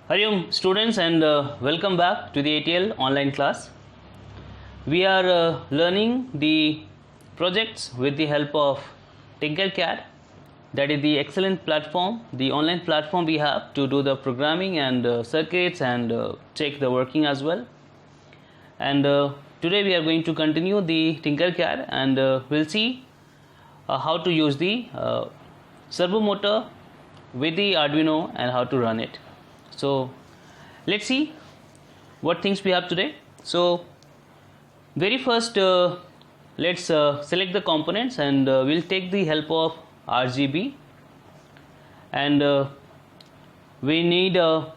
Hariom students and welcome back to the ATL online class. We are learning the projects with the help of Tinkercad. That is the excellent platform, the online platform we have to do the programming and circuits and check the working as well. And today we are going to continue the Tinkercad and we'll see how to use the servo motor with the Arduino and how to run it. So let's see what things we have today. So very first let's select the components and we'll take the help of RGB, and we need a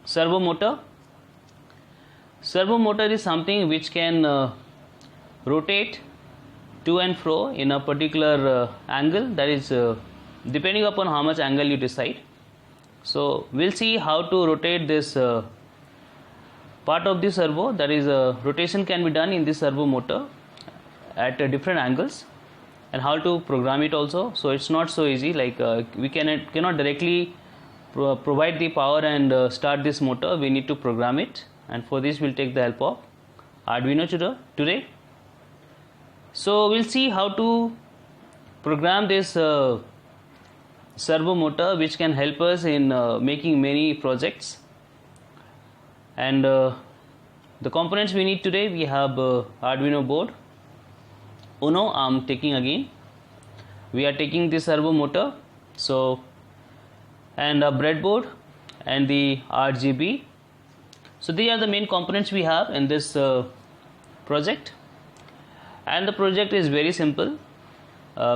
servo motor. Servo motor is something which can rotate to and fro in a particular angle, that is depending upon how much angle you decide. So we'll see how to rotate this part of the servo, that is rotation can be done in the servo motor at different angles, and how to program it also. So it's not so easy, like we cannot directly provide the power and start this motor. We need to program it, and for this we'll take the help of Arduino today. So we'll see how to program this servo motor, which can help us in making many projects. And the components we need today, we have Arduino board, Uno. I'm taking again. We are taking the servo motor, so, and a breadboard and the RGB. So these are the main components we have in this project, and the project is very simple.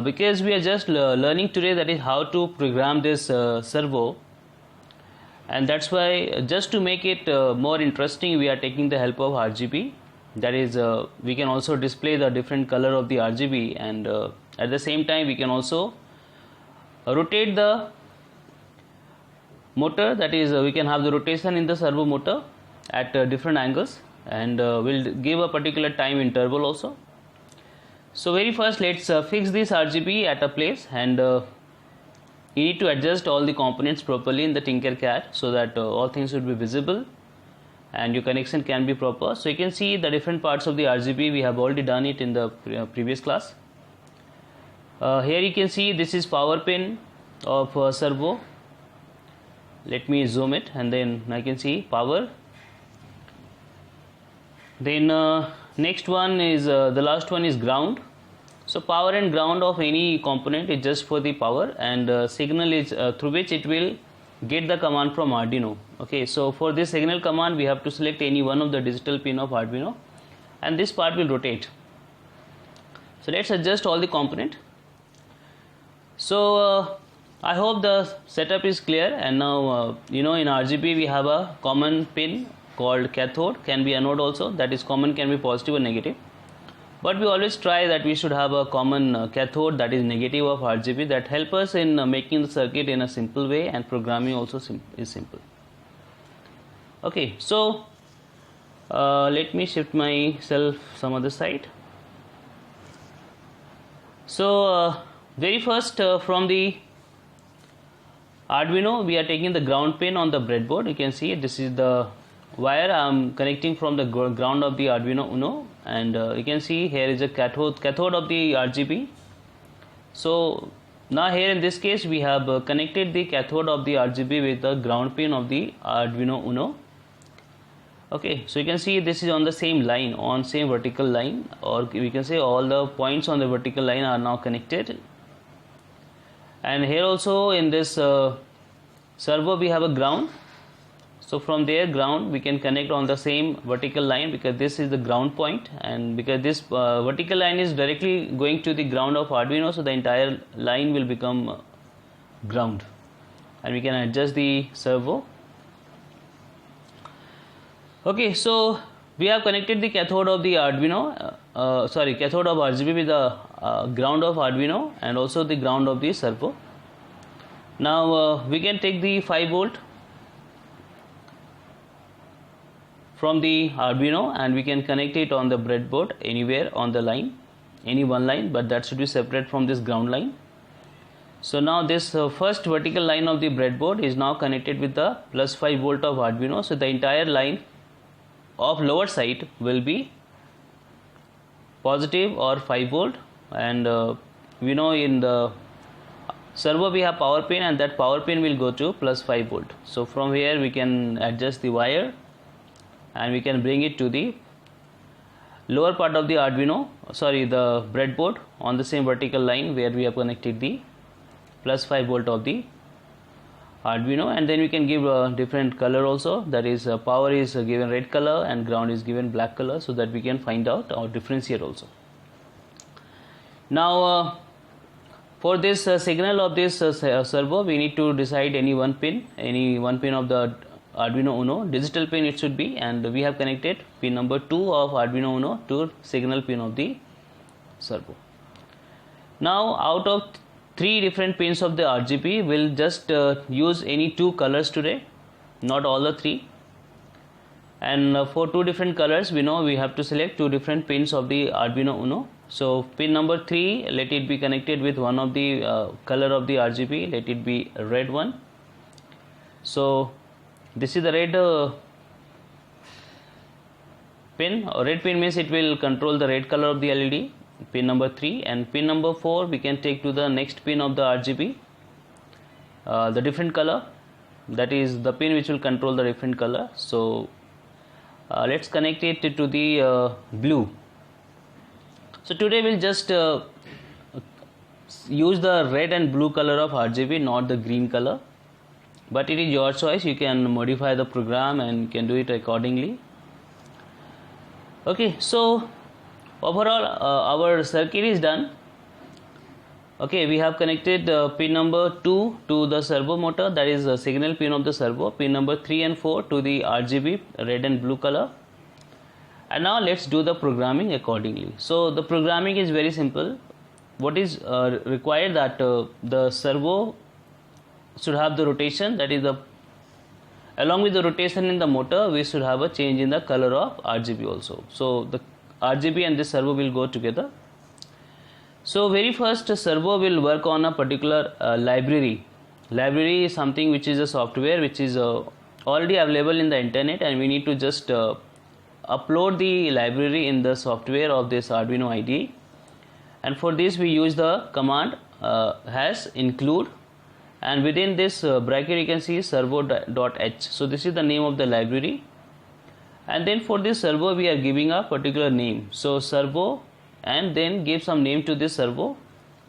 Because we are just learning today, that is how to program this servo, and that's why just to make it more interesting, we are taking the help of RGB. That is we can also display the different color of the RGB, and at the same time we can also rotate the motor, that is we can have the rotation in the servo motor at different angles, and we'll give a particular time interval also. So very first let's fix this RGB at a place, and you need to adjust all the components properly in the Tinkercad so that all things should be visible and your connection can be proper. So you can see the different parts of the RGB. We have already done it in the previous class. Here you can see this is power pin of servo. Let me zoom it, and then I can see power. Then next one is the last one is ground. So power and ground of any component is just for the power, and signal is through which it will get the command from Arduino. Okay, so for this signal command we have to select any one of the digital pin of Arduino, and this part will rotate. So let's adjust all the component. So I hope the setup is clear, and now in RGB we have a common pin called cathode, can be anode also, that is common, can be positive or negative, but we always try that we should have a common cathode, that is negative of RGB, that help us in making the circuit in a simple way, and programming also is simple. Okay, so let me shift myself some other side. So very first from the Arduino we are taking the ground pin on the breadboard. You can see this is the wire I am connecting from the ground of the Arduino Uno, and you can see here is a cathode of the RGB. So now here in this case we have connected the cathode of the RGB with the ground pin of the Arduino Uno. Okay, so you can see this is on the same line, on same vertical line, or we can say all the points on the vertical line are now connected. And here also in this servo we have a ground. So from there ground we can connect on the same vertical line, because this is the ground point, and because this vertical line is directly going to the ground of Arduino, so the entire line will become ground, and we can adjust the servo. Okay, so we have connected the cathode of the Arduino, cathode of RGB with the ground of Arduino, and also the ground of the servo. Now we can take the 5 volt from the Arduino, and we can connect it on the breadboard anywhere on the line, any one line, but that should be separate from this ground line. So now this first vertical line of the breadboard is now connected with the plus 5 volt of Arduino. So the entire line of lower side will be positive or 5 volt, and we know in the servo we have power pin, and that power pin will go to plus 5 volt. So from here we can adjust the wire and we can bring it to the lower part of the Arduino, the breadboard, on the same vertical line where we have connected the plus 5 volt of the Arduino. And then we can give a different color also, that is power is given red color and ground is given black color, so that we can find out or differentiate also. Now for this signal of this servo, we need to decide any one pin of the Arduino Uno, digital pin it should be, and we have connected pin number 2 of Arduino Uno to signal pin of the servo. Now out of 3 different pins of the RGB, we'll just use any 2 colors today, not all the 3. And for 2 different colors, we know we have to select 2 different pins of the Arduino Uno. So pin number 3, let it be connected with one of the color of the RGB, let it be red one. So this is the red pin. Red pin means it will control the red color of the LED, pin number 3. And pin number 4 we can take to the next pin of the RGB, the different color, that is the pin which will control the different color. So let's connect it to the blue. So today we'll just use the red and blue color of RGB, not the green color, but it is your choice. You can modify the program and you can do it accordingly. Okay, so overall our circuit is done. Okay, we have connected pin number 2 to the servo motor, that is the signal pin of the servo, pin number 3 and 4 to the RGB, red and blue color. And now let's do the programming accordingly. So the programming is very simple. What is required, that the servo should have the rotation, that is along with the rotation in the motor, we should have a change in the color of RGB also. So the RGB and this servo will go together. So very first, servo will work on a particular library. Library is something which is a software which is already available in the internet, and we need to just upload the library in the software of this Arduino IDE. And for this we use the command hash include, and within this bracket you can see servo.h. So this is the name of the library, and then for this servo we are giving a particular name. So servo, and then give some name to this servo,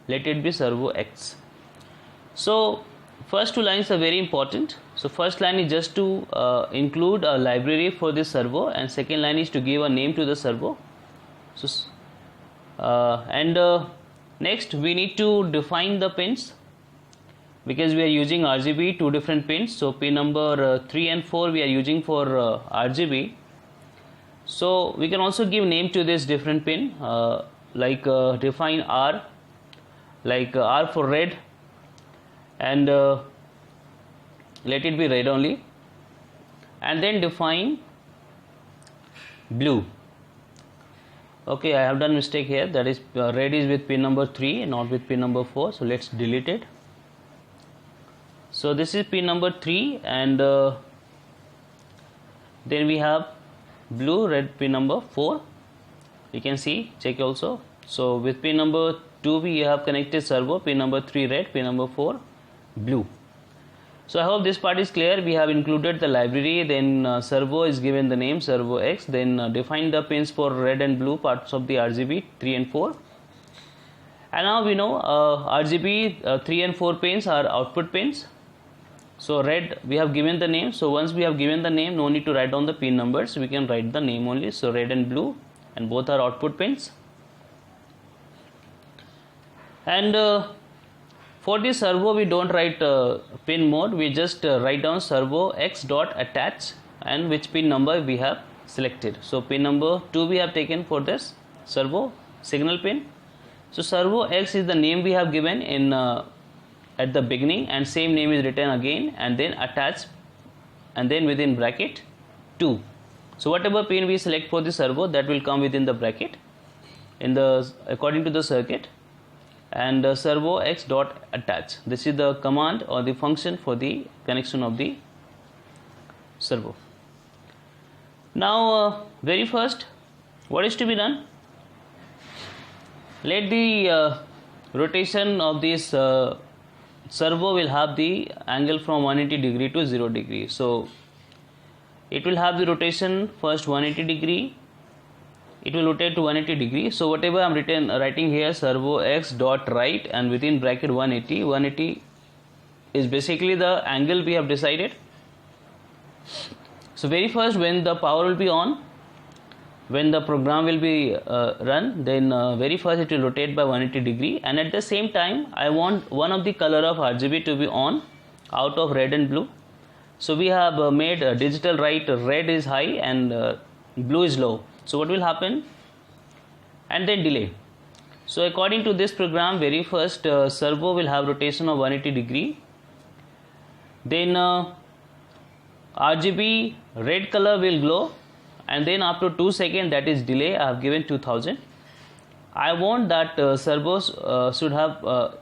let it be servo X. So first 2 lines are very important. So first line is just to include a library for this servo, and second line is to give a name to the servo. So next we need to define the pins, because we are using RGB 2 different pins. So pin number 3 and 4 we are using for RGB. So we can also give name to this different pin, like define R, like R for red, and let it be red only, and then define blue. Okay, I have done mistake here, that is red is with pin number 3 and not with pin number 4, so let's delete it. So this is pin number 3, and then we have blue, red pin number 4, you can see, check also. So with pin number 2 we have connected servo, pin number 3 red, pin number 4 blue. So I hope this part is clear. We have included the library, then servo is given the name servo X, then define the pins for red and blue parts of the RGB 3 and 4. And now we know RGB 3 and 4 pins are output pins. So red we have given the name. So once we have given the name, no need to write down the pin numbers, we can write the name only. So red and blue, and both are output pins. And for this servo we don't write pin mode, we just write down servo X dot attach and which pin number we have selected. So pin number 2 we have taken for this servo signal pin. So servo X is the name we have given in at the beginning, and same name is written again, and then attach, and then within bracket 2. So whatever pin we select for the servo, that will come within the bracket in the according to the circuit. and servo x dot attach. This is the command or the function for the connection of the servo. Now very first, what is to be done? Let the rotation of this servo will have the angle from 180 degree to 0 degree. So it will have the rotation first 180 degree, it will rotate to 180 degree. So whatever I am writing here, servo x dot right and within bracket 180. 180 is basically the angle we have decided. So very first, when the power will be on, when the program will be run, then very first it will rotate by 180 degree, and at the same time I want one of the color of RGB to be on out of red and blue. So we have made digital right, red is high and blue is low. So what will happen? And then delay. So according to this program, very first servo will have rotation of 180 degree. Then RGB red color will glow, and then after 2 seconds, that is delay, I have given 2000. I want that servos should have a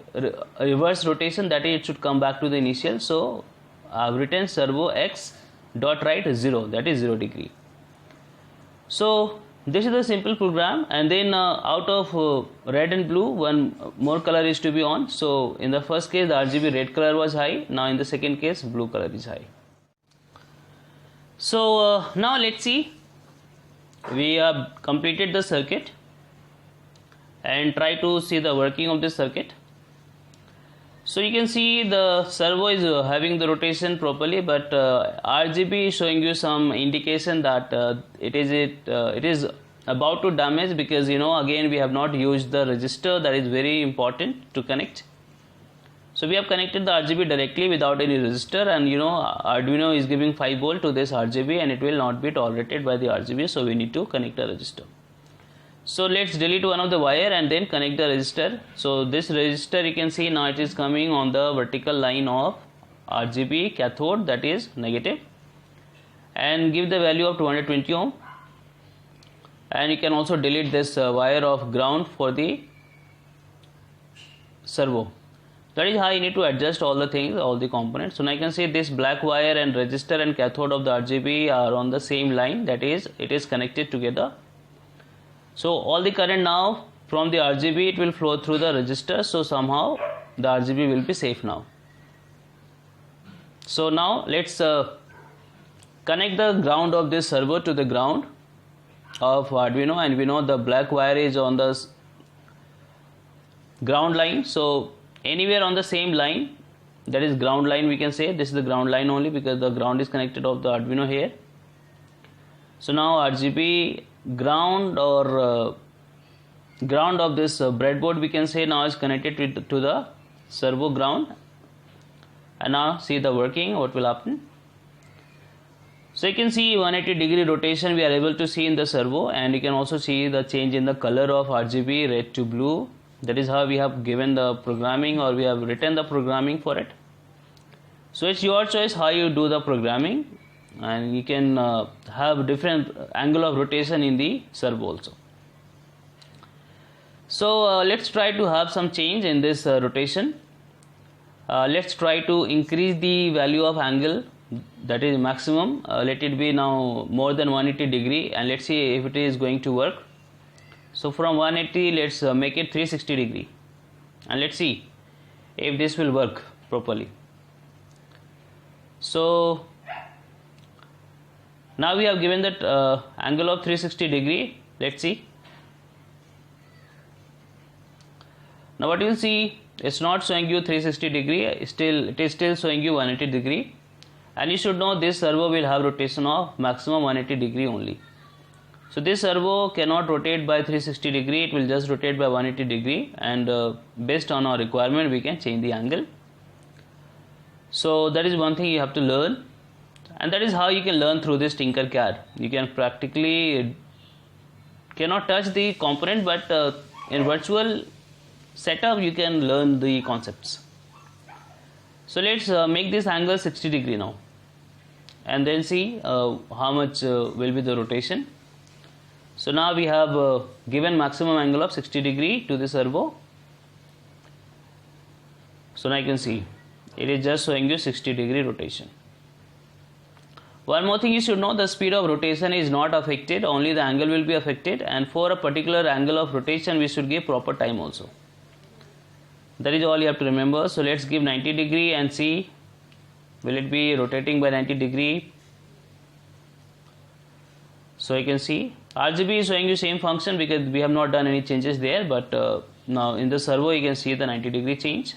reverse rotation, that is it should come back to the initial. So I have written servo x dot right 0, that is 0 degree. So this is the simple program, and then out of red and blue, one more color is to be on. So in the first case the RGB red color was high, now in the second case blue color is high. So now let's see, we have completed the circuit and try to see the working of this circuit. So you can see the servo is having the rotation properly, but RGB is showing you some indication that it is about to damage, because again we have not used the resistor, that is very important to connect. So we have connected the RGB directly without any resistor, and Arduino is giving 5 volt to this RGB and it will not be tolerated by the RGB, so we need to connect a resistor. So let's delete one of the wire and then connect the resistor. So this resistor, you can see now it is coming on the vertical line of RGB cathode, that is negative, and give the value of 220 ohm. And you can also delete this wire of ground for the servo. That is how you need to adjust all the things, all the components. So now you can see this black wire and resistor and cathode of the RGB are on the same line, that is it is connected together. So all the current now from the RGB, it will flow through the resistor, so somehow the RGB will be safe now. So now let's connect the ground of this servo to the ground of Arduino, and we know the black wire is on the ground line. So anywhere on the same line, that is ground line, we can say this is the ground line only, because the ground is connected of the Arduino here. So now RGB ground or ground of this breadboard, we can say now is connected to the servo ground. And now see the working, what will happen. So you can see 180 degree rotation we are able to see in the servo, and you can also see the change in the color of RGB, red to blue. That is how we have given the programming, or we have written the programming for it. So it's your choice how you do the programming, and you can have different angle of rotation in the servo also. So let's try to have some change in this rotation. Let's try to increase the value of angle, that is maximum. Let it be now more than 180 degree, and let's see if it is going to work. So from 180 let's make it 360 degree, and let's see if this will work properly. So now we have given that angle of 360 degree. Let's see. Now what you will see, it's not showing you 360 degree, it is still showing you 180 degree, and you should know this servo will have rotation of maximum 180 degree only. So this servo cannot rotate by 360 degree, it will just rotate by 180 degree, and based on our requirement we can change the angle. So that is one thing you have to learn, and that is how you can learn through this Tinkercad. You can practically cannot touch the component, but in virtual setup you can learn the concepts. So let's make this angle 60 degree now, and then see how much will be the rotation. So now we have given maximum angle of 60 degree to the servo, So now you can see it is just showing you 60-degree rotation. One more thing you should know, the speed of rotation is not affected, only the angle will be affected, and for a particular angle of rotation we should give proper time also. That is all you have to remember. So let's give 90 degree and see will it be rotating by 90 degree. So you can see RGB is showing you same function because we have not done any changes there, but now in the servo you can see the 90 degree change.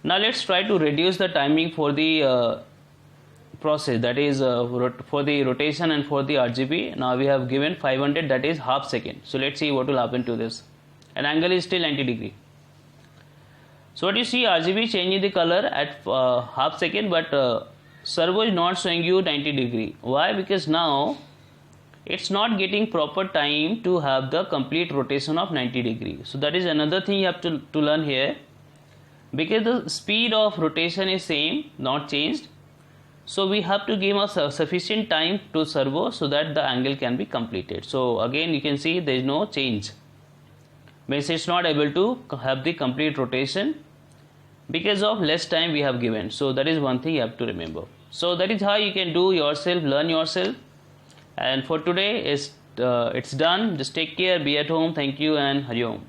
Now let's try to reduce the timing for the process, that is for the rotation and for the RGB. Now we have given 500, that is half second. So let's see what will happen to this, and angle is still 90 degree. So what you see, RGB changing the color at half second, but servo is not showing you 90 degree. Why? Because now it's not getting proper time to have the complete rotation of 90 degree. So that is another thing you have to learn here, because the speed of rotation is same, not changed. So we have to give us sufficient time to servo so that the angle can be completed. So again you can see there is no change, means it's not able to have the complete rotation because of less time we have given. So that is one thing you have to remember. So that is how you can do yourself, learn yourself. And for today it's done. Just take care, be at home. Thank you and Hari Om.